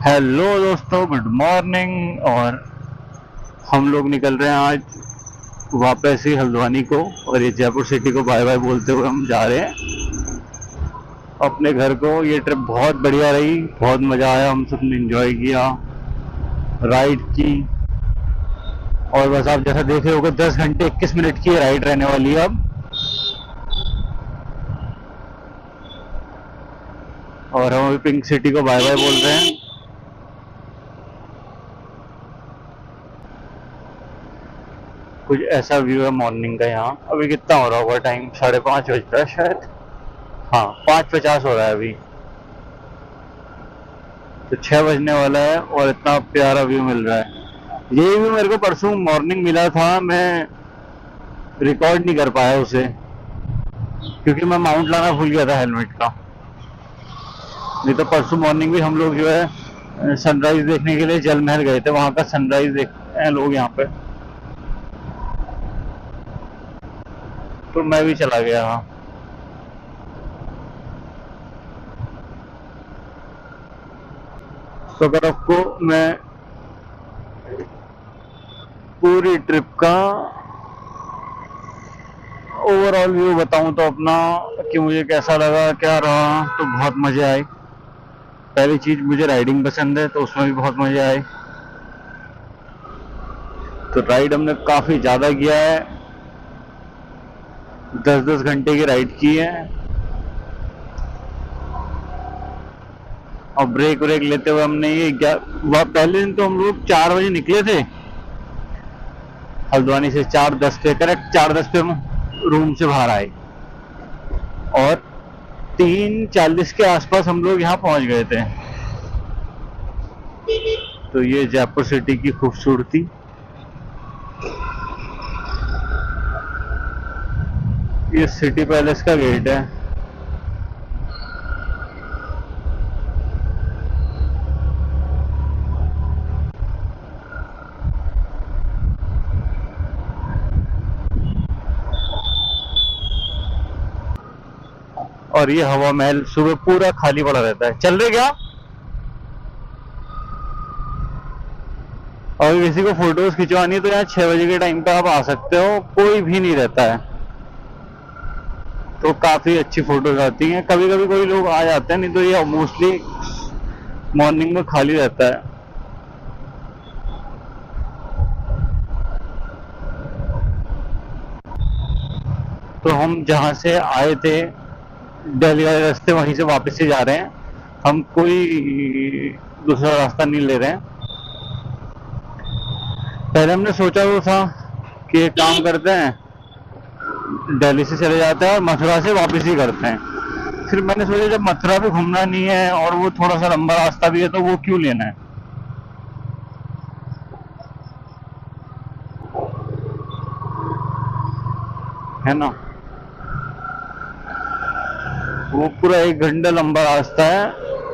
Hello दोस्तों, good morning. और हम लोग निकल रहे हैं आज वापस ही हल्द्वानी को, और ये जयपुर सिटी को बाय बाय बोलते हुए हम जा रहे हैं अपने घर को। ये ट्रिप बहुत बढ़िया रही, बहुत मज़ा आया, हम सब ने एंजॉय किया, राइड की। और बस आप जैसा देख रहे होगे 10 घंटे 21 मिनट की राइड रहने वाली है अब। और हम अभी पिंक सिटी को बाय बाय बोल रहे हैं। कुछ ऐसा व्यू है मॉर्निंग का यहाँ। अभी कितना हो रहा होगा टाइम? 5:30 बज रहा है शायद। हाँ, 5:50 हो रहा है अभी। तो 6 बजने वाला है और इतना प्यारा व्यू मिल रहा है। ये भी मेरे को परसों मॉर्निंग मिला था, मैं रिकॉर्ड नहीं कर पाया उसे क्योंकि मैं माउंट लाना भूल गया था हेलमेट का। नहीं तो परसों मॉर्निंग भी हम लोग जो है सनराइज देखने के लिए जल महल गए थे। वहां का सनराइज देखते हैं लोग यहाँ पे, तो मैं भी चला गया। तो अगर आपको मैं पूरी ट्रिप का ओवरऑल व्यू बताऊं तो अपना, कि मुझे कैसा लगा, क्या रहा, तो बहुत मजे आए। पहली चीज, मुझे राइडिंग पसंद है तो उसमें भी बहुत मजे आए। तो राइड हमने काफी ज्यादा किया है, 10-10 घंटे की राइड की है। और ब्रेक व्रेक लेते हुए हमने ये पहले दिन तो हम लोग 4 बजे निकले थे हल्द्वानी से। 4:10 पे, करेक्ट 4:10 पे हम रूम से बाहर आए और 3:40 के आसपास हम लोग यहाँ पहुंच गए थे। तो ये जयपुर सिटी की खूबसूरती। ये सिटी पैलेस का गेट है। और ये हवा महल सुबह पूरा खाली पड़ा रहता है। चल रहे क्या? और किसी को फोटोज खिंचवानी है तो यहाँ 6 बजे के टाइम पे आप आ सकते हो, कोई भी नहीं रहता है, तो काफी अच्छी फोटोज आती हैं। कभी कभी कोई लोग आ जाते हैं, नहीं तो ये मोस्टली मॉर्निंग में खाली रहता है। तो हम जहाँ से आए थे दिल्ली वाले रास्ते, वहीं से वापस से जा रहे हैं। हम कोई दूसरा रास्ता नहीं ले रहे हैं। पहले हमने सोचा वो था कि एक काम करते हैं, दिल्ली से चले जाते हैं और मथुरा से वापस ही करते हैं। फिर मैंने सोचा जब मथुरा पे घूमना नहीं है और वो थोड़ा सा लंबा रास्ता भी है तो वो क्यों लेना है ना। वो पूरा 1 घंटा लंबा रास्ता है,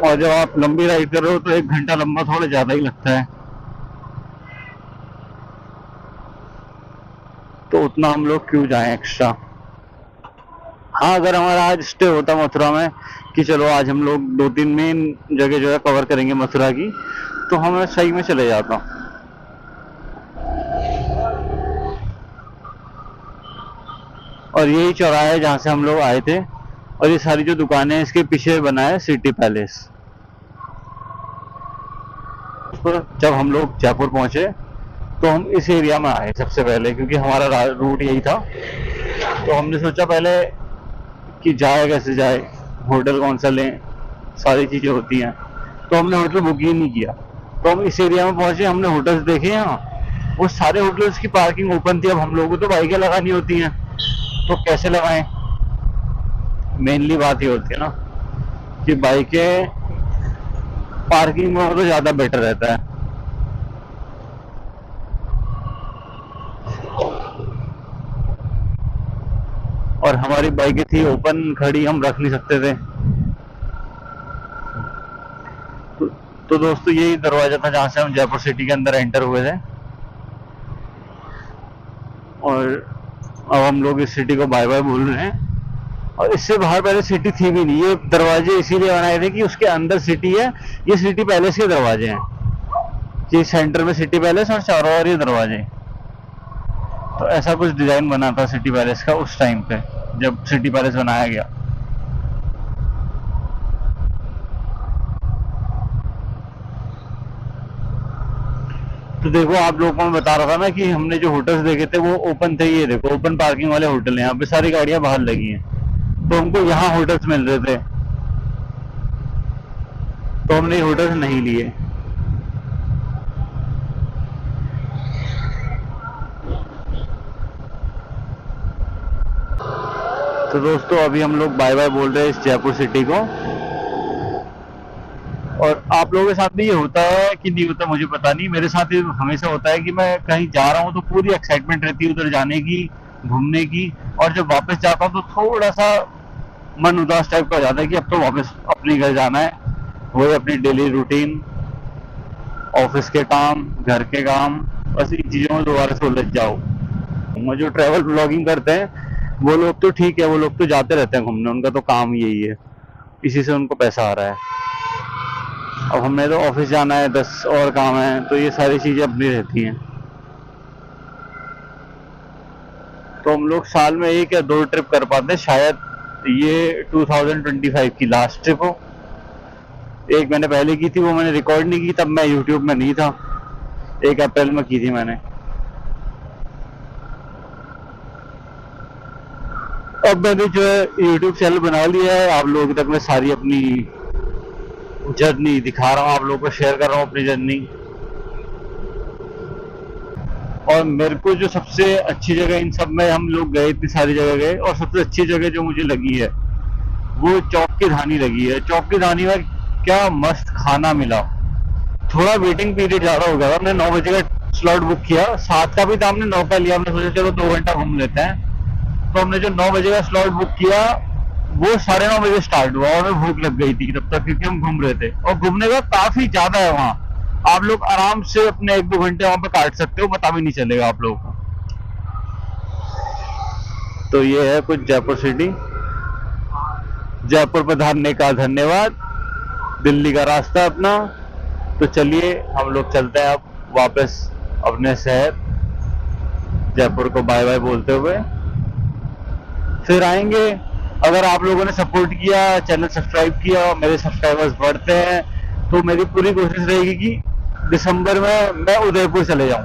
और जब आप लंबी राइड कर रहे हो तो 1 घंटा लंबा थोड़ा ज्यादा ही लगता है। तो उतना हम लोग क्यों जाएं एक्स्ट्रा। हाँ, अगर हमारा आज स्टे होता मथुरा में कि चलो आज हम लोग 2-3 मेन जगह जो है कवर करेंगे मथुरा की, तो हमें सही में चले जाता। और यही चौराहा है जहाँ से हम लोग आए थे, और ये सारी जो दुकानें हैं इसके पीछे बना है सिटी पैलेस। जब हम लोग जयपुर पहुंचे तो हम इस एरिया में आए सबसे पहले, क्योंकि हमारा रूट यही था। तो हमने सोचा पहले कि जाए कैसे जाए, होटल कौन सा लें, सारी चीजें होती हैं। तो हमने होटल बुक ही नहीं किया। तो हम इस एरिया में पहुंचे, हमने होटल्स देखे यहाँ, वो सारे होटल्स की पार्किंग ओपन थी। अब हम लोगों को तो बाइकें लगानी होती हैं, तो कैसे लगाएं। मेनली बात ये होती है ना कि बाइकें पार्किंग में हो तो ज्यादा बेटर रहता है। और हमारी बाइकें थी ओपन खड़ी, हम रख नहीं सकते थे। तो दोस्तों यही दरवाजा था जहां से हम जयपुर सिटी के अंदर एंटर हुए थे। और अब हम लोग इस सिटी को बाय बाय बोल रहे हैं। और इससे बाहर पहले सिटी थी भी नहीं। ये दरवाजे इसीलिए बनाए थे कि उसके अंदर सिटी है। ये सिटी पैलेस के दरवाजे हैं कि सेंटर में सिटी पैलेस और चारों ओर ये दरवाजे। तो ऐसा कुछ डिजाइन बना था सिटी पैलेस का उस टाइम पे जब सिटी पैलेस बनाया गया। तो देखो आप लोगों को मैं बता रहा था ना कि हमने जो होटल्स देखे थे वो ओपन थे। ये देखो ओपन पार्किंग वाले होटल हैं, यहाँ पे सारी गाड़ियां बाहर लगी हैं। तो हमको यहाँ होटल्स मिल रहे थे तो हमने ये होटल्स नहीं लिए। तो दोस्तों अभी हम लोग बाय बाय बोल रहे हैं इस जयपुर सिटी को। और आप लोगों के साथ भी ये होता है कि नहीं होता मुझे पता नहीं, मेरे साथ ये हमेशा होता है कि मैं कहीं जा रहा हूँ तो पूरी एक्साइटमेंट रहती है उधर जाने की, घूमने की। और जब वापस जाता हूँ तो थोड़ा सा मन उदास टाइप का हो जाता है कि अब तो वापस अपने घर जाना है। वही अपनी डेली रूटीन, ऑफिस के काम, घर के काम, बस इन चीज़ों में दोबारा से उलझ जाओ। वो जो ट्रैवल ब्लॉगिंग करते हैं वो लोग तो ठीक है, वो लोग तो जाते रहते हैं घूमने, उनका तो काम यही है, इसी से उनको पैसा आ रहा है। अब हमें तो ऑफिस जाना है, 10 और काम है, तो ये सारी चीजें अपनी रहती हैं। तो हम लोग साल में 1 या 2 ट्रिप कर पाते हैं शायद। ये 2025 की लास्ट ट्रिप हो। एक मैंने पहले की थी, वो मैंने रिकॉर्ड नहीं की, तब मैं यूट्यूब में नहीं था। 1 अप्रैल में की थी मैंने। अब मैंने जो है यूट्यूब चैनल बना लिया है, आप लोगों तक मैं सारी अपनी जर्नी दिखा रहा हूँ, आप लोगों को शेयर कर रहा हूँ अपनी जर्नी। और मेरे को जो सबसे अच्छी जगह, इन सब में हम लोग गए, इतनी सारी जगह गए, और सबसे अच्छी जगह जो मुझे लगी है वो चौक की धानी लगी है। चौक की धानी में क्या मस्त खाना मिला। थोड़ा वेटिंग पीरियड ज्यादा हो गया, हमने 9 बजे का स्लॉट बुक किया, 7 का भी था, हमने 9 का लिया। हमने सोचा चलो 2 घंटा घूम लेते हैं। तो हमने जो 9 बजे का स्लॉट बुक किया वो 9:30 बजे स्टार्ट हुआ और हमें भूख लग गई थी तब तक, क्योंकि हम घूम रहे थे। और घूमने का काफी ज्यादा है वहाँ, आप लोग आराम से अपने 1-2 घंटे वहां पे काट सकते हो, पता भी नहीं चलेगा आप लोगों को। तो ये है कुछ जयपुर सिटी। जयपुर पधारने का धन्यवाद। दिल्ली का रास्ता अपना। तो चलिए हम लोग चलते हैं अब वापस अपने शहर, जयपुर को बाय बाय बोलते हुए। फिर आएंगे। अगर आप लोगों ने सपोर्ट किया, चैनल सब्सक्राइब किया, मेरे सब्सक्राइबर्स बढ़ते हैं, तो मेरी पूरी कोशिश रहेगी कि दिसंबर में मैं उदयपुर चले जाऊं,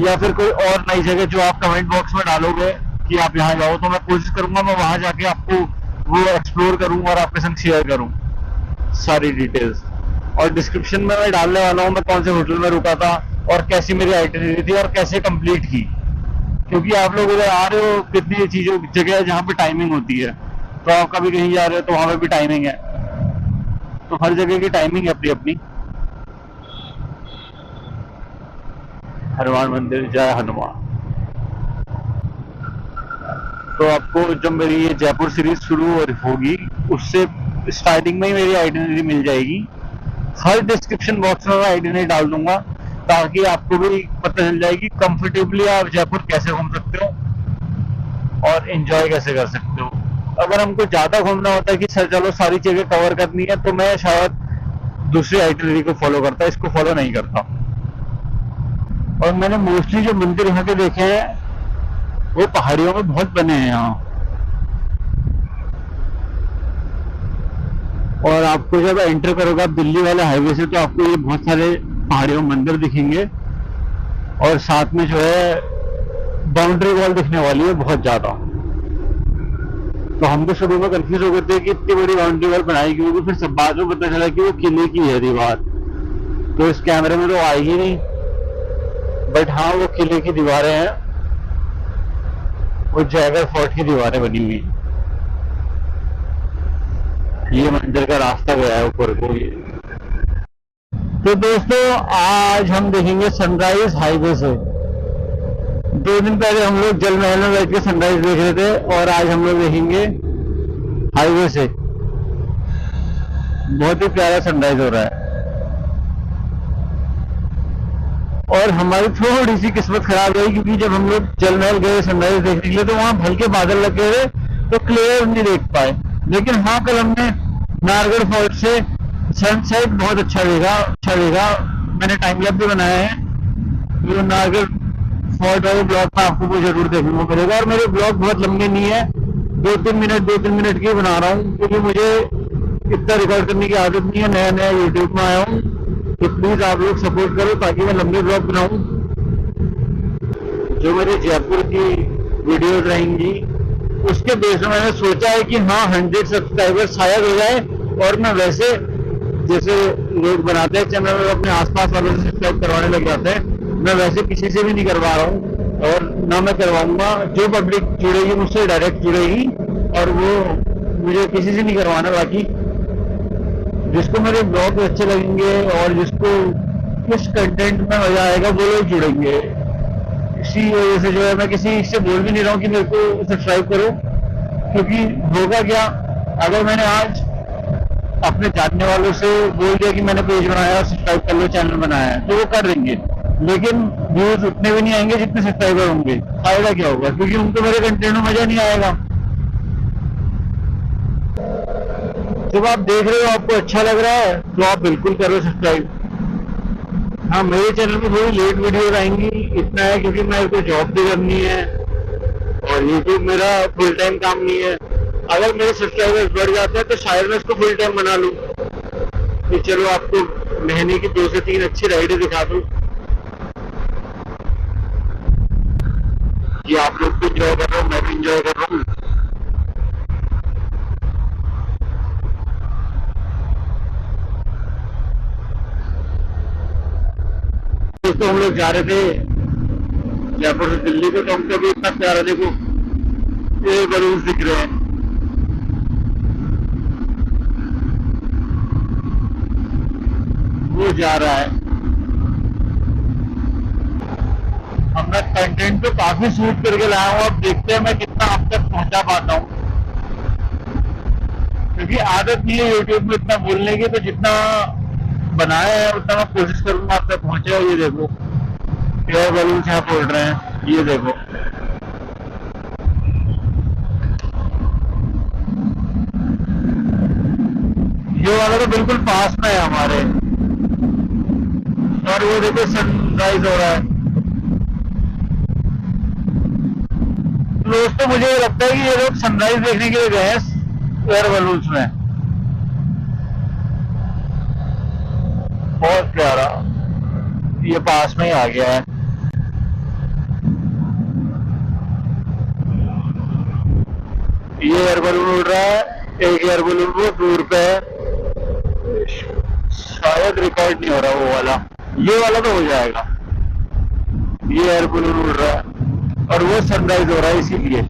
या फिर कोई और नई जगह जो आप कमेंट बॉक्स में डालोगे कि आप यहाँ जाओ, तो मैं कोशिश करूंगा मैं वहां जाके आपको वो एक्सप्लोर करूं और आपके संग शेयर करूं सारी डिटेल्स। और डिस्क्रिप्शन में मैं डालने वाला हूँ मैं कौन से होटल में रुका था और कैसी मेरी आइटिनरी थी और कैसे कंप्लीट की। क्योंकि आप लोग उधर आ रहे हो, कितनी चीजों जगह है जहाँ पे टाइमिंग होती है, तो आप कभी कहीं जा रहे हो तो वहां पे भी टाइमिंग है। तो हर जगह की टाइमिंग है अपनी अपनी। हनुमान मंदिर, जय हनुमान। तो आपको जब मेरी ये जयपुर सीरीज शुरू होगी उससे स्टार्टिंग में ही मेरी आइडेंटिटी मिल जाएगी। हर डिस्क्रिप्शन बॉक्स में मैं आइडेंटिटी डाल दूंगा ताकि आपको भी पता चल जाएगी कंफर्टेबली आप जयपुर कैसे घूम सकते हो और एंजॉय कैसे कर सकते हो। अगर हमको ज्यादा घूमना होता है कि सर चलो सारी जगह कवर करनी है, तो मैं शायद दूसरी आइटिनरी को फॉलो करता, इसको फॉलो नहीं करता। और मैंने मोस्टली जो मंदिर यहाँ के देखे हैं वो पहाड़ियों में बहुत बने हैं यहाँ। और आपको जब एंटर करोगे आप दिल्ली वाले हाईवे से, तो आपको ये बहुत सारे पहाड़ियों में मंदिर दिखेंगे। और साथ में जो है बाउंड्री वॉल दिखने वाली है बहुत ज्यादा। तो हम तो शुरू में कंफ्यूज हो गए थे कि इतनी बड़ी बाउंड्री वॉल बनाई क्योंकि, फिर सब बाद में पता चला कि वो किले की है दीवार। तो इस कैमरे में तो आएगी नहीं, बट हाँ वो किले की दीवारें हैं, वो जयगढ़ फोर्ट की दीवारें बनी हुई है। ये मंदिर का रास्ता गया है ऊपर को ये। तो दोस्तों आज हम देखेंगे सनराइज हाईवे से। 2 दिन पहले हम लोग जल महल में बैठ के सनराइज देख रहे थे और आज हम लोग देखेंगे हाईवे से। बहुत ही प्यारा सनराइज हो रहा है। और हमारी थोड़ी सी किस्मत खराब रही क्योंकि जब हम लोग जल महल गए सनराइज देखने के लिए तो वहां हल्के बादल लगे हुए तो क्लियर नहीं देख पाए। लेकिन हाँ, कल हमने नारगढ़ फोर्ट से सनसेट बहुत अच्छा देखा। मैंने टाइम लैप भी बनाया है, तो नारगढ़ फोर्ट वाले ब्लॉग में आपको वो जरूर देखने को मिलेगा। और मेरे ब्लॉग बहुत लंबे नहीं है, 2-3 मिनट के बना रहा हूँ, क्योंकि मुझे इतना रिकॉर्ड करने की आदत नहीं है, नया नया यूट्यूब में आया हूँ। तो प्लीज आप लोग सपोर्ट करो ताकि मैं लंबे ब्लॉग बनाऊं। जो मेरे जयपुर की वीडियोस रहेंगी उसके बेस में मैंने सोचा है कि हाँ 100 सब्सक्राइबर शायद हो जाए, और मैं वैसे जैसे लोग बनाते हैं चैनल में अपने आसपास वालों से सब्सक्राइब करवाने लग जाते हैं, मैं वैसे किसी से भी नहीं करवा रहा हूँ और ना मैं करवाऊंगा। जो पब्लिक जुड़ेगी मुझसे डायरेक्ट जुड़ेगी, और वो मुझे किसी से नहीं करवाना। बाकी जिसको मेरे ब्लॉग अच्छे लगेंगे और जिसको इस कंटेंट में मजा आएगा वो लोग जुड़ेंगे। इसी वजह से जो है मैं किसी से बोल भी नहीं रहा हूँ कि मेरे को सब्सक्राइब करो, क्योंकि होगा क्या, अगर मैंने आज अपने जानने वालों से बोल दिया कि मैंने पेज बनाया और सब्सक्राइब कर लो, चैनल बनाया है, तो वो कर देंगे, लेकिन व्यूज उतने भी नहीं आएंगे जितने सब्सक्राइबर होंगे। फायदा क्या होगा, क्योंकि उनको मेरे कंटेंट में मजा नहीं आएगा। जब आप देख रहे हो आपको अच्छा लग रहा है तो आप बिल्कुल करो सब्सक्राइब। हाँ, मेरे चैनल में थोड़ी लेट वीडियो आएंगी, इतना है क्योंकि मेरे को जॉब भी करनी है और यूट्यूब मेरा फुल टाइम काम नहीं है। अगर मेरे सब्सक्राइबर्स बढ़ जाते हैं तो शायद मैं इसको फुल टाइम बना लूँ। तो चलो आपको महीने की 2 से 3 अच्छी राइडें दिखा दूँ कि आप लोग भी इंजॉय कर रहे हो, मैं भी इंजॉय कर रहा हूँ। दोस्तों, हम लोग जा रहे थे जयपुर से दिल्ली को, तो हमको भी इतना प्यारा देखो ये बलून्स दिख रहे हैं। वो जा रहा है। अब मैं कंटेंट तो काफी शूट करके लाया हूँ, अब देखते हैं मैं कितना आप तक पहुंचा पाता हूँ, क्योंकि आदत नहीं है यूट्यूब में इतना बोलने की। तो जितना बनाया है उतना मैं कोशिश करूंगा आप तक पहुंचे। ये देखो एयर बलून यहाँ फोड़ रहे हैं, ये देखो। ये वाला तो बिल्कुल पास में है हमारे, और वो देखो सनराइज हो रहा है। दोस्तों, मुझे ये लगता है कि ये लोग सनराइज देखने के लिए गए हैं एयर बलून्स में। बहुत प्यारा, ये पास में ही आ गया है। ये एयर बलून उड़ रहा है, एक एयर बलून वो दूर पे है, शायद रिकॉर्ड नहीं हो रहा वो वाला। ये वाला तो हो जाएगा। ये एयर बलून उड़ रहा है और वो सनराइज हो रहा है, इसीलिए।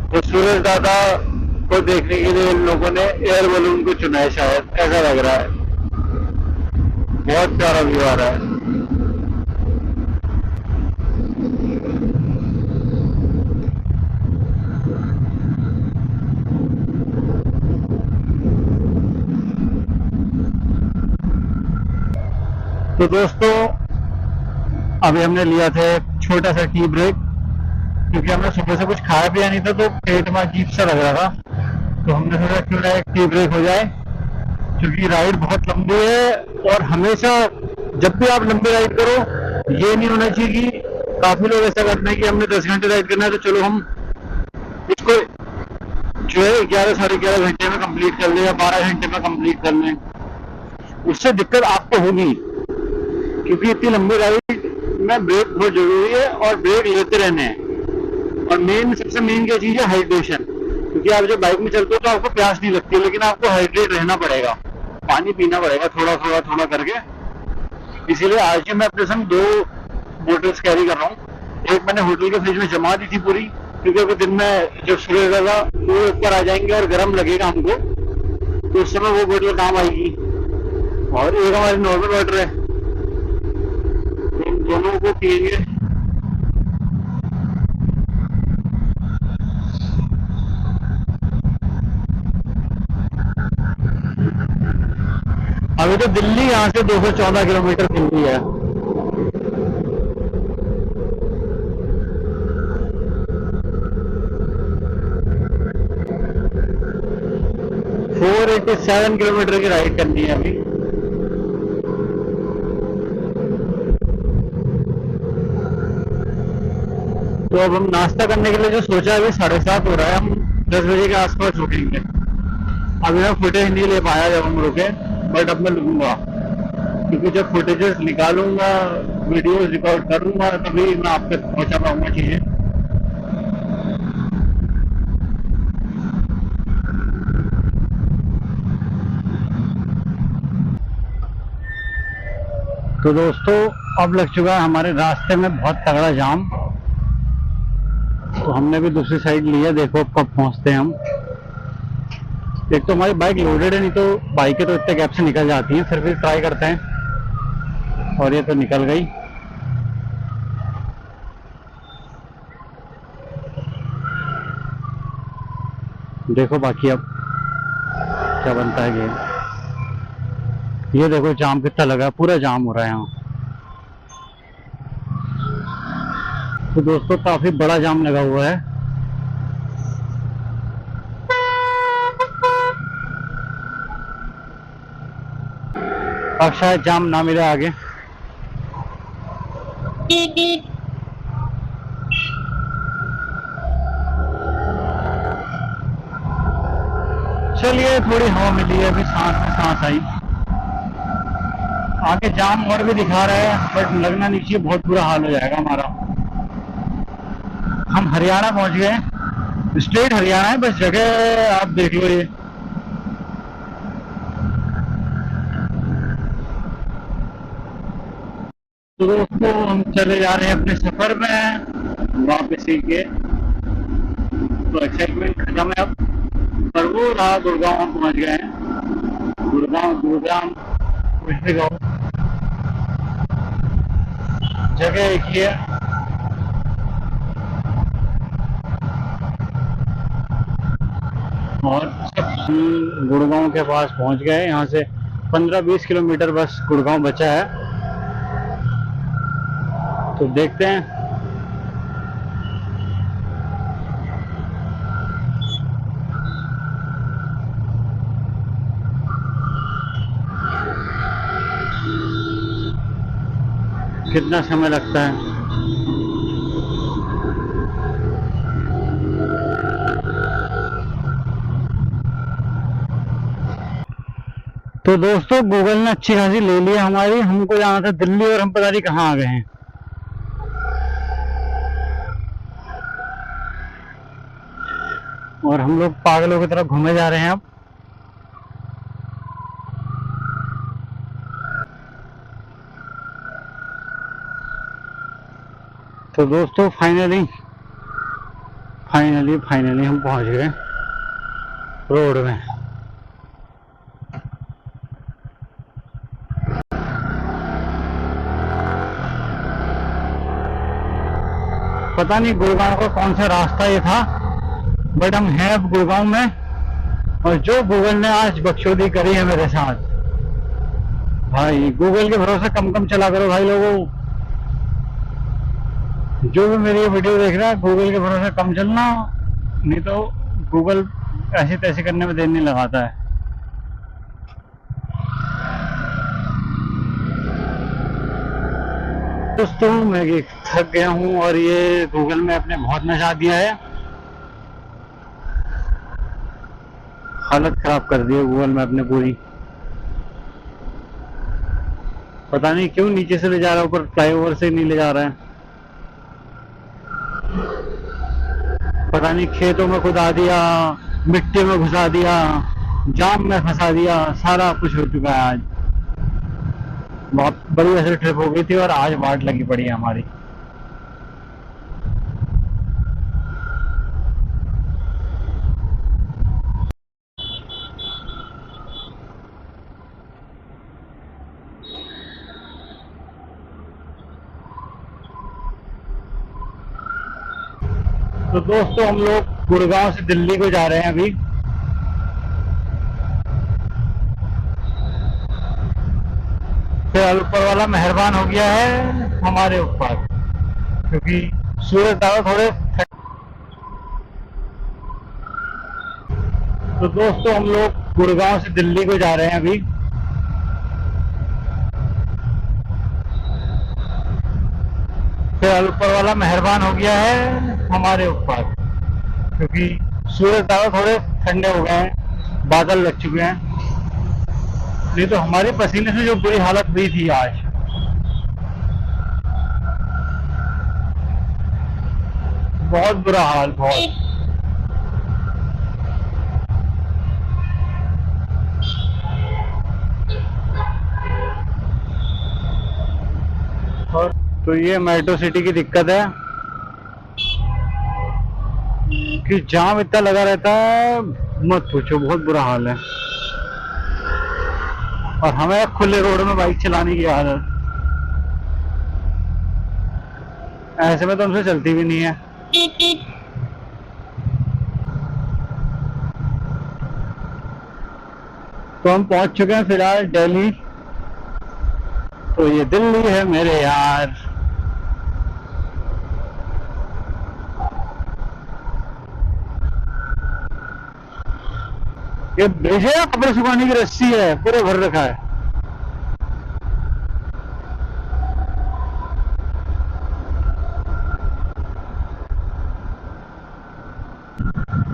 तो सूरज दादा को देखने के लिए इन लोगों ने एयर बलून को चुना है, शायद ऐसा लग रहा है। बहुत प्यारा व्यू आ रहा है। तो दोस्तों, अभी हमने लिया था एक छोटा सा टी ब्रेक, क्योंकि हमने सुबह से कुछ खाया पिया नहीं था, तो पेट में अजीब सा लग रहा था। तो हमने सोचा क्यों ना एक टी ब्रेक हो जाए, क्योंकि राइड बहुत लंबी है। और हमेशा जब भी आप लंबी राइड करो, ये नहीं होना चाहिए कि काफी लोग ऐसा करते हैं कि हमने 10 घंटे राइड करना है तो चलो हम इसको जो है 11-11.5 घंटे में कंप्लीट कर ले या 12 घंटे में कंप्लीट कर लें। उससे दिक्कत आपको होगी, क्योंकि इतनी लंबी राइड में ब्रेक बहुत जरूरी है और ब्रेक लेते रहने हैं। और सबसे मेन क्या चीज है, हाइड्रेशन। क्योंकि आप जब बाइक में चलते हो तो आपको प्यास नहीं लगती, लेकिन आपको हाइड्रेट रहना पड़ेगा, पानी पीना पड़ेगा थोड़ा करके। इसीलिए आज ही मैं अपने संग 2 बोटल्स कैरी कर रहा हूँ। एक मैंने होटल के फ्रिज में जमा दी थी पूरी, क्योंकि अगर दिन में जब सूर्य लगा वो ऊपर आ जाएंगे और गर्म लगेगा हमको, तो उस समय वो बोतल काम आएगी। और एक हमारी नॉर्मल वाटर है, दोनों को पिएंगे। अभी तो दिल्ली यहाँ से 214 किलोमीटर दिल्ली है। फोर 87 किलोमीटर की राइड करनी है अभी। तो अब हम नाश्ता करने के लिए जो सोचा है अभी 7:30 हो रहा है, हम 10 बजे के आसपास रुकेंगे। अभी मैं फुटेज नहीं ले पाया जब हम रुके, बट अब मैं लूंगा, क्योंकि जब फुटेजेस निकालूंगा, वीडियोस रिकॉर्ड करूंगा, तभी मैं आप तक पहुंचा पाऊंगा चीजें। तो दोस्तों अब लग चुका है हमारे रास्ते में बहुत तगड़ा जाम। तो हमने भी दूसरी साइड लिया, देखो अब कब पहुंचते हैं हम। एक तो हमारी बाइक लोडेड है, नहीं तो बाइकें तो इतने गैप से निकल जाती हैं। फिर भी ट्राई करते हैं, और ये तो निकल गई। देखो बाकी अब क्या बनता है गेम। ये देखो जाम कितना लगा है, पूरा जाम हो रहा है यहाँ। तो दोस्तों काफी बड़ा जाम लगा हुआ है। अब शायद जाम ना मिले आगे। चलिए थोड़ी हवा मिली है, अभी सांस में सांस आई। आगे जाम और भी दिखा रहा है, बट लगना नहीं चाहिए, बहुत बुरा हाल हो जाएगा हमारा। हम हरियाणा पहुंच गए, स्टेट हरियाणा है, बस जगह आप देख लो। ये तो दोस्तों हम चले जा रहे हैं अपने सफर में वापसी के। तो एक्साइटमेंट खत्म है अब, पर वो रहा गुड़गांव हम पहुंच गए हैं। गुड़गांव, गुरुग्राम, कुछ भी कहो, जगह एक ही है। और सब गुड़गांव के पास पहुंच गए। यहाँ से 15-20 किलोमीटर बस गुड़गांव बचा है। तो देखते हैं। कितना समय लगता है। तो दोस्तों गूगल ने अच्छी खासी ले ली हमारी। हमको जाना था दिल्ली और हम पता नहीं कहाँ आ गए हैं। और हम लोग पागलों की तरह घूमे जा रहे हैं अब। तो दोस्तों फाइनली हम पहुंच गए रोड में। पता नहीं गुड़गांव का कौन सा रास्ता ये था, बट हम हैं अब गुड़गांव में। और जो गूगल ने आज बख्शोदी करी है मेरे साथ, भाई गूगल के भरोसे कम कम चला करो भाई लोगों। जो भी मेरी वीडियो देख रहा है, गूगल के भरोसे कम चलना, नहीं तो गूगल ऐसे तैसे करने में देर नहीं लगाता है। दोस्तों मैं थक गया हूँ, और ये गूगल में अपने बहुत नचा दिया है। हालत खराब कर दी है गूगल में अपने पूरी। पता नहीं क्यों नीचे से ले जा रहा है, ऊपर फ्लाईओवर से नहीं ले जा रहा है। पता नहीं खेतों में खुदा दिया, मिट्टी में घुसा दिया, जाम में फंसा दिया, सारा कुछ हो चुका है। आज बहुत बड़ी वैसे ट्रिप हो गई थी, और आज वाट लगी पड़ी है हमारी। तो दोस्तों हम लोग गुड़गांव से दिल्ली को जा रहे हैं अभी। फिलहाल ऊपर वाला मेहरबान हो गया है हमारे ऊपर, क्योंकि सूरज दादा थोड़े। तो दोस्तों हम लोग गुड़गांव से दिल्ली को जा रहे हैं अभी। फिलहाल ऊपर वाला मेहरबान हो गया है हमारे ऊपर, क्योंकि सूरज दादा थोड़े ठंडे हो गए हैं, बादल लग चुके हैं। नहीं तो हमारे पसीने से जो बुरी हालत हुई थी आज, बहुत बुरा हाल, बहुत। और तो ये मेट्रो सिटी की दिक्कत है कि जाम इतना लगा रहता है, मत पूछो, बहुत बुरा हाल है। और हमें खुले रोड में बाइक चलाने की आदत, ऐसे में तो हमसे चलती भी नहीं है। तो हम पहुंच चुके हैं फिलहाल दिल्ली। तो ये दिल्ली है मेरे यार। ये ब्रिज है, कपड़े सुखाने की रस्सी है, पूरे भर रखा है।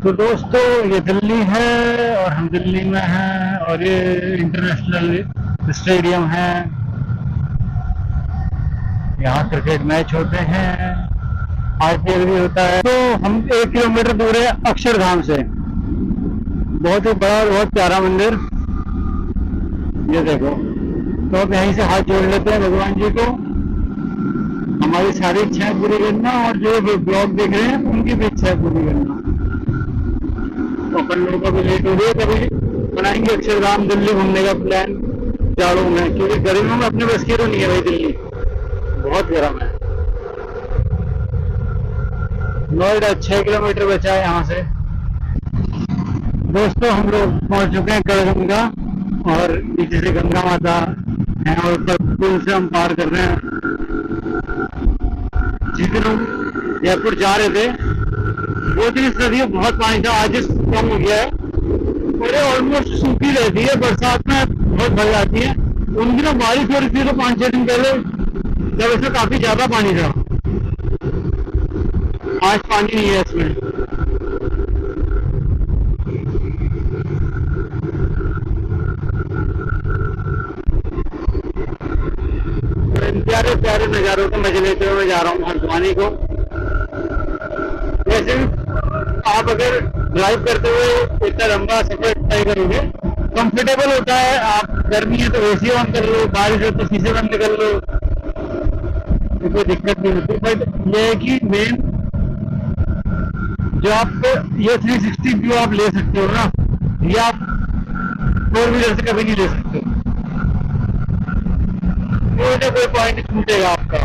तो दोस्तों ये दिल्ली है और हम दिल्ली में हैं, और ये इंटरनेशनल स्टेडियम है। यहाँ क्रिकेट मैच होते हैं, आईपीएल भी होता है। तो हम 1 किलोमीटर दूर है अक्षरधाम से, बहुत ही बड़ा और बहुत प्यारा मंदिर, ये देखो। तो अब यहीं से हाथ जोड़ लेते हैं भगवान जी को, हमारी सारी इच्छाएं पूरी करना, और जो ब्लॉग देख रहे हैं उनकी भी इच्छाएं पूरी करना। तो अपन लोगों का भी लेट हो रही है, कभी बनाएंगे अक्षरधाम दिल्ली घूमने का प्लान जाड़ों में, क्योंकि गर्मियों में अपने बस की तो नहीं है भाई, दिल्ली बहुत गर्म है। नोएडा 6 किलोमीटर बचा है यहाँ से। दोस्तों हम लोग पहुंच चुके हैं गढ़गंगा, और नीचे से गंगा माता है, और ऊपर पुल से हम पार कर रहे हैं। जिस दिन हम जयपुर जा रहे थे वो दिन इस नदी में बहुत पानी था, आज कम हो गया है, और ऑलमोस्ट सूखी रहती है, बरसात में बहुत भर जाती है। उन दिनों बारिश हो रही थी, तो 5-6 दिन पहले जब इसमें काफी ज्यादा पानी था। आज पानी नहीं है इसमें। प्यारे प्यारे नजारों को मजे लेते हुए मैं जा रहा हूँ हल्द्वानी को। वैसे आप अगर ड्राइव करते हुए इतना लंबा सफर तय करोगे, कंफर्टेबल होता है। आप गर्मी है तो एसी ऑन कर लो, बारिश है तो शीशे बंद कर लो, तो कोई दिक्कत नहीं होती। बट ये है कि मेन जो आप ये 360 व्यू आप ले सकते हो ना, ये आप 4 व्हीलर से कभी नहीं ले सकते। कोई ना कोई पॉइंट छूटेगा आपका,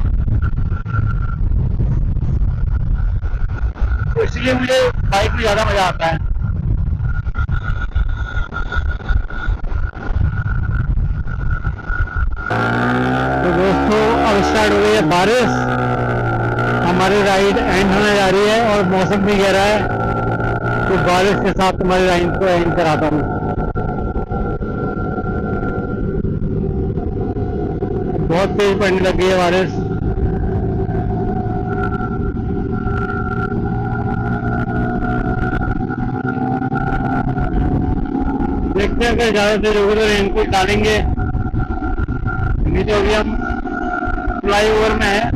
तो इसलिए मुझे बाइक में ज्यादा मजा आता है। तो दोस्तों अब स्टार्ट हो गई है बारिश, हमारी राइड एंड होने जा रही है, और मौसम भी कह रहा है, तो बारिश के साथ तुम्हारी राइड को एंड कराता हूँ। बहुत तेज पड़ने लग गई है बारिश। देखते हैं अगर ज्यादा देर होगी तो रेनकोट डालेंगे, नहीं तो अभी हम फ्लाईओवर में है।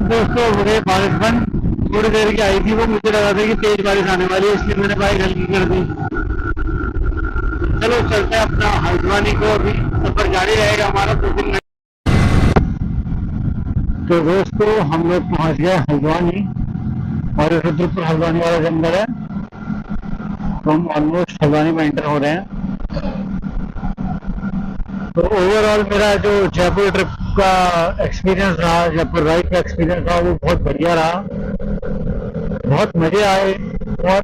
दोस्तों हो गई बारिश बंद, थोड़ी देर की आई थी वो, मुझे लगा था कि तेज बारिश आने वाली है, इसलिए मैंने बाइक हल्की कर दी। चलो चलते हैं अपना हल्द्वानी को, अभी सफर जारी रहेगा हमारा 2 दिन में। तो दोस्तों हम लोग पहुंच गए हल्द्वानी, और रुद्रपुर हल्द्वानी वाला जंगल है, तो हम ऑलमोस्ट हल्द्वानी में एंटर हो रहे हैं। तो ओवरऑल मेरा जो जयपुर ट्रिप का एक्सपीरियंस रहा, जयपुर राइड का एक्सपीरियंस रहा, वो बहुत बढ़िया रहा। बहुत मजे आए। और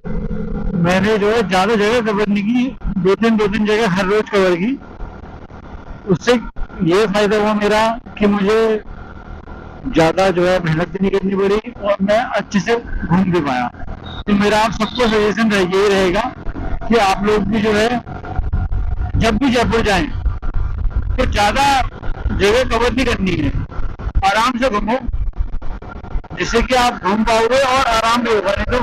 मैंने जो है ज़्यादा जगह कवर नहीं की, दो तीन जगह हर रोज कवर की। उससे ये फायदा हुआ मेरा कि मुझे ज़्यादा जो है मेहनत भी नहीं करनी पड़ी और मैं अच्छे से घूम भी पाया। तो मेरा आप सबको सजेशन यही रहेगा कि आप लोग भी जो है जब भी जयपुर जाएं तो ज़्यादा जगह कवर नहीं करनी है, आराम से घूमो, जिससे कि आप घूम पाओगे और आराम भी होगा। नहीं तो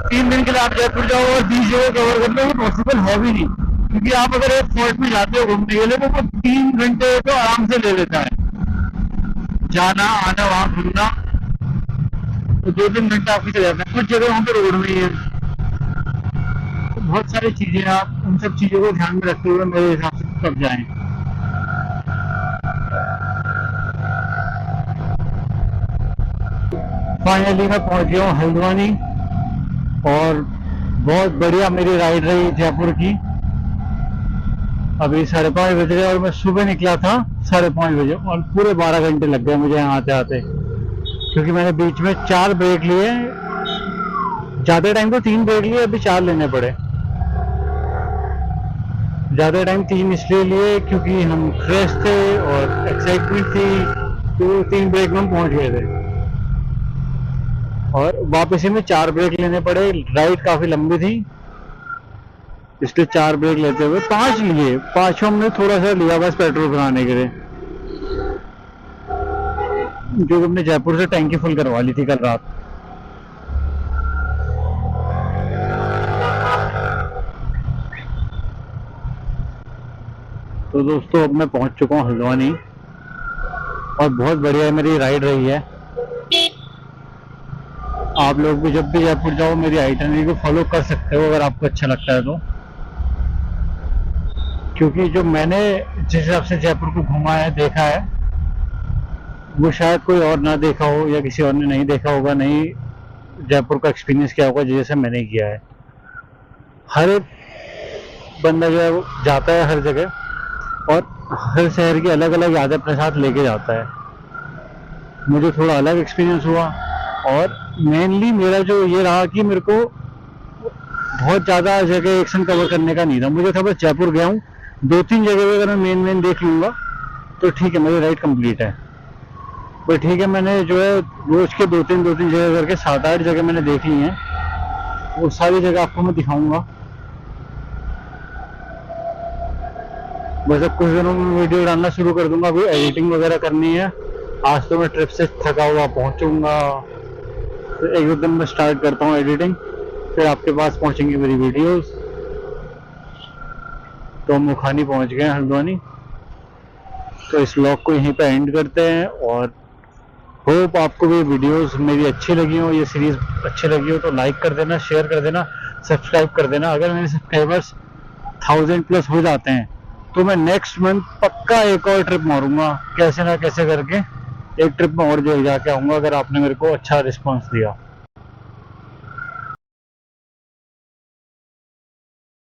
3 दिन के लिए आप जयपुर जाओ और 20 जगह कवर कर लो, वो पॉसिबल है भी नहीं। क्योंकि आप अगर एक फोर्ट में जाते हो घूमने के लिए तो वो 3 घंटे तो आराम से ले लेता है, जाना आना वहां घूमना, तो 2-3 घंटे आपकी चले जाते हैं। कुछ जगह वहां पे रोड में ही है, तो बहुत सारी चीजें हैं, आप उन सब चीजों को ध्यान में रखते हुए मेरे हिसाब से तब जाएं। फाइनली मैं पहुंच गया हूँ हल्द्वानी और बहुत बढ़िया मेरी राइड रही जयपुर की। अभी 5:30 बज रहे और मैं सुबह निकला था 5:30 बजे और पूरे 12 घंटे लग गए मुझे यहाँ आते आते, क्योंकि मैंने बीच में 4 ब्रेक लिए। ज़्यादा टाइम तो 3 ब्रेक लिए, अभी 4 लेने पड़े। ज़्यादा टाइम 3 इसलिए लिए क्योंकि हम फ्रेश थे और एक्साइटमेंट थी, तो 3 ब्रेक में हम पहुँच गए थे और वापसी में 4 ब्रेक लेने पड़े। राइड काफ़ी लंबी थी इसलिए 4 ब्रेक लेते हुए 5 लिए। 5 हमने थोड़ा सा लिया बस पेट्रोल भराने के लिए, जो हमने जयपुर से टैंकी फुल करवा ली थी कल रात। तो दोस्तों अब मैं पहुंच चुका हूं हल्द्वानी और बहुत बढ़िया मेरी राइड रही है। आप लोग भी जब भी जयपुर जाओ मेरी आइटनरी को फॉलो कर सकते हो अगर आपको अच्छा लगता है तो, क्योंकि जो मैंने जिस हिसाब से जयपुर को घुमा है देखा है वो शायद कोई और ना देखा हो या किसी और ने नहीं देखा होगा, नहीं जयपुर का एक्सपीरियंस किया होगा जैसे मैंने किया है। हर एक बंदा जो है वो जाता है हर जगह और हर शहर की अलग अलग यादें अपने साथ लेके जाता है। मुझे थोड़ा अलग एक्सपीरियंस हुआ और मेनली मेरा जो ये रहा कि मेरे को बहुत ज़्यादा जगह एक संग कवर करने का नहीं था। मुझे था बस जयपुर गया हूँ, 2-3 जगह अगर मैं मेन देख लूँगा तो ठीक है, मेरी राइड कंप्लीट है। पर ठीक है, मैंने जो है रोज के 2-3 जगह करके 7-8 जगह मैंने देख ली हैं, वो सारी जगह आपको मैं दिखाऊंगा। बस अब कुछ दिनों में वीडियो डालना शुरू कर दूंगा, अभी एडिटिंग वगैरह करनी है। आज तो मैं ट्रिप से थका हुआ पहुंचूंगा, तो एक 2 दिन में स्टार्ट करता हूँ एडिटिंग, फिर आपके पास पहुंचेंगी मेरी वीडियोस। तो हम मुखानी पहुंच गए हल्द्वानी, तो इस व्लॉग को यहीं पे एंड करते हैं और होप आपको भी वीडियोस मेरी अच्छी लगी हो, ये सीरीज अच्छी लगी हो तो लाइक कर देना, शेयर कर देना, सब्सक्राइब कर देना। अगर मेरे सब्सक्राइबर्स 1000+ हो जाते हैं तो मैं नेक्स्ट मंथ पक्का एक और ट्रिप मारूंगा, कैसे ना कैसे करके एक ट्रिप में और जाके आऊँगा, अगर आपने मेरे को अच्छा रिस्पॉन्स दिया।